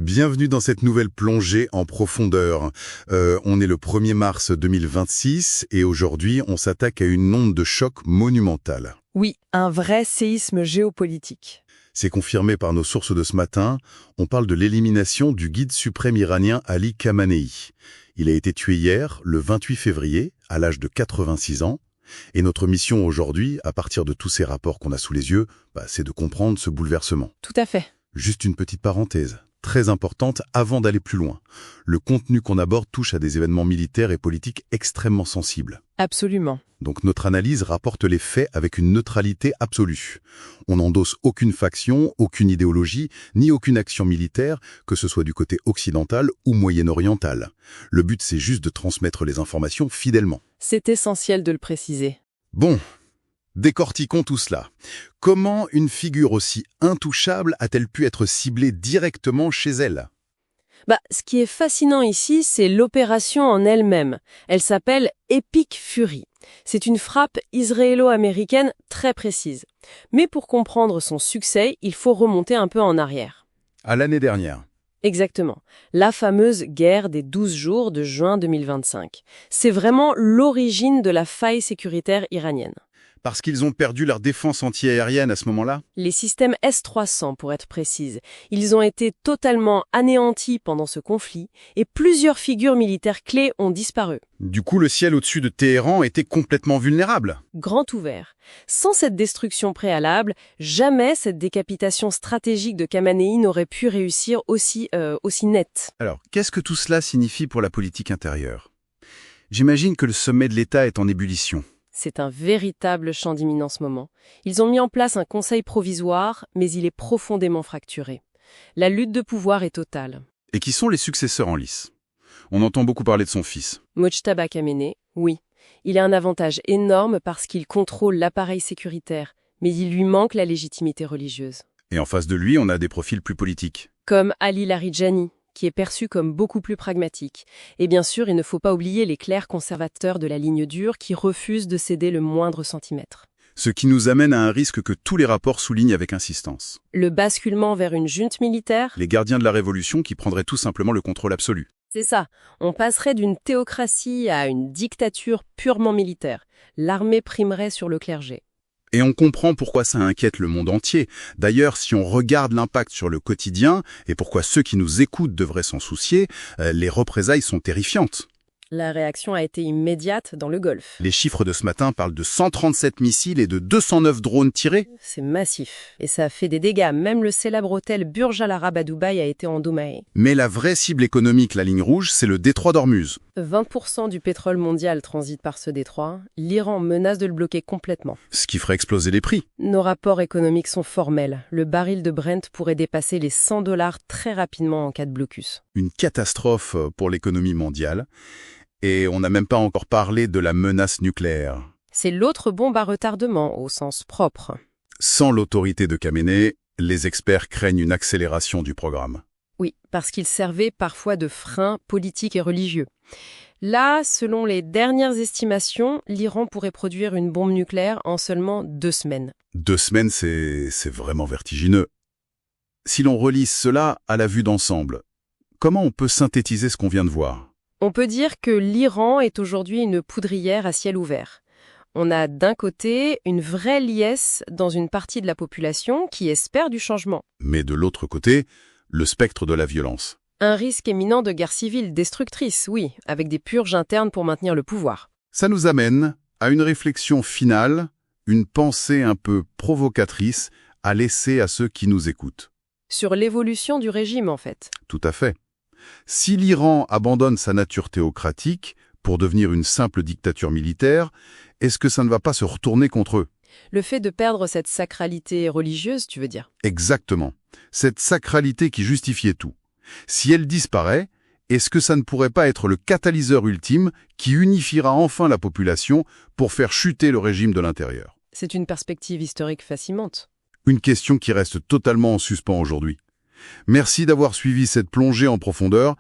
Bienvenue dans cette nouvelle plongée en profondeur. On est le 1er mars 2026 et aujourd'hui, on s'attaque à une onde de choc monumentale. Oui, un vrai séisme géopolitique. C'est confirmé par nos sources de ce matin. On parle de l'élimination du guide suprême iranien Ali Khamenei. Il a été tué hier, le 28 février, à l'âge de 86 ans. Et notre mission aujourd'hui, à partir de tous ces rapports qu'on a sous les yeux, c'est de comprendre ce bouleversement. Tout à fait. Juste une petite parenthèse, très importante avant d'aller plus loin. Le contenu qu'on aborde touche à des événements militaires et politiques extrêmement sensibles. Absolument. Donc notre analyse rapporte les faits avec une neutralité absolue. On n'endosse aucune faction, aucune idéologie, ni aucune action militaire, que ce soit du côté occidental ou moyen-oriental. Le but, c'est juste de transmettre les informations fidèlement. C'est essentiel de le préciser. Bon, décortiquons tout cela. Comment une figure aussi intouchable a-t-elle pu être ciblée directement chez elle ? Ce qui est fascinant ici, c'est l'opération en elle-même. Elle s'appelle Epic Fury. C'est une frappe israélo-américaine très précise. Mais pour comprendre son succès, il faut remonter un peu en arrière. À l'année dernière. Exactement. La fameuse guerre des 12 jours de juin 2025. C'est vraiment l'origine de la faille sécuritaire iranienne. Parce qu'ils ont perdu leur défense antiaérienne à ce moment-là ? Les systèmes S-300, pour être précise. Ils ont été totalement anéantis pendant ce conflit et plusieurs figures militaires clés ont disparu. Du coup, le ciel au-dessus de Téhéran était complètement vulnérable. Grand ouvert. Sans cette destruction préalable, jamais cette décapitation stratégique de Khamenei n'aurait pu réussir aussi nette. Alors, qu'est-ce que tout cela signifie pour la politique intérieure ? J'imagine que le sommet de l'État est en ébullition. C'est un véritable champ d'imminence moment. Ils ont mis en place un conseil provisoire, mais il est profondément fracturé. La lutte de pouvoir est totale. Et qui sont les successeurs en lice ? On entend beaucoup parler de son fils. Mojtaba Khamenei, oui. Il a un avantage énorme parce qu'il contrôle l'appareil sécuritaire, mais il lui manque la légitimité religieuse. Et en face de lui, on a des profils plus politiques. Comme Ali Larijani, qui est perçu comme beaucoup plus pragmatique. Et bien sûr, il ne faut pas oublier les clercs conservateurs de la ligne dure qui refusent de céder le moindre centimètre. Ce qui nous amène à un risque que tous les rapports soulignent avec insistance. Le basculement vers une junte militaire ? Les gardiens de la Révolution qui prendraient tout simplement le contrôle absolu. C'est ça. On passerait d'une théocratie à une dictature purement militaire. L'armée primerait sur le clergé. Et on comprend pourquoi ça inquiète le monde entier. D'ailleurs, si on regarde l'impact sur le quotidien, et pourquoi ceux qui nous écoutent devraient s'en soucier, les représailles sont terrifiantes. La réaction a été immédiate dans le Golfe. Les chiffres de ce matin parlent de 137 missiles et de 209 drones tirés. C'est massif. Et ça a fait des dégâts. Même le célèbre hôtel Burj Al Arab à Dubaï a été endommagé. Mais la vraie cible économique, la ligne rouge, c'est le détroit d'Ormuz. 20% du pétrole mondial transite par ce détroit. L'Iran menace de le bloquer complètement. Ce qui ferait exploser les prix. Nos rapports économiques sont formels. Le baril de Brent pourrait dépasser les $100 très rapidement en cas de blocus. Une catastrophe pour l'économie mondiale. Et on n'a même pas encore parlé de la menace nucléaire. C'est l'autre bombe à retardement, au sens propre. Sans l'autorité de Khamenei, les experts craignent une accélération du programme. Oui, parce qu'il servait parfois de frein politique et religieux. Là, selon les dernières estimations, l'Iran pourrait produire une bombe nucléaire en seulement 2 semaines. 2 semaines, c'est vraiment vertigineux. Si l'on relie cela à la vue d'ensemble, comment on peut synthétiser ce qu'on vient de voir ? On peut dire que l'Iran est aujourd'hui une poudrière à ciel ouvert. On a d'un côté une vraie liesse dans une partie de la population qui espère du changement. Mais de l'autre côté, le spectre de la violence. Un risque éminent de guerre civile destructrice, oui, avec des purges internes pour maintenir le pouvoir. Ça nous amène à une réflexion finale, une pensée un peu provocatrice à laisser à ceux qui nous écoutent. Sur l'évolution du régime, en fait. Tout à fait. Si l'Iran abandonne sa nature théocratique pour devenir une simple dictature militaire, est-ce que ça ne va pas se retourner contre eux ? Le fait de perdre cette sacralité religieuse, tu veux dire ? Exactement. Cette sacralité qui justifiait tout. Si elle disparaît, est-ce que ça ne pourrait pas être le catalyseur ultime qui unifiera enfin la population pour faire chuter le régime de l'intérieur ? C'est une perspective historique fascinante. Une question qui reste totalement en suspens aujourd'hui. Merci d'avoir suivi cette plongée en profondeur.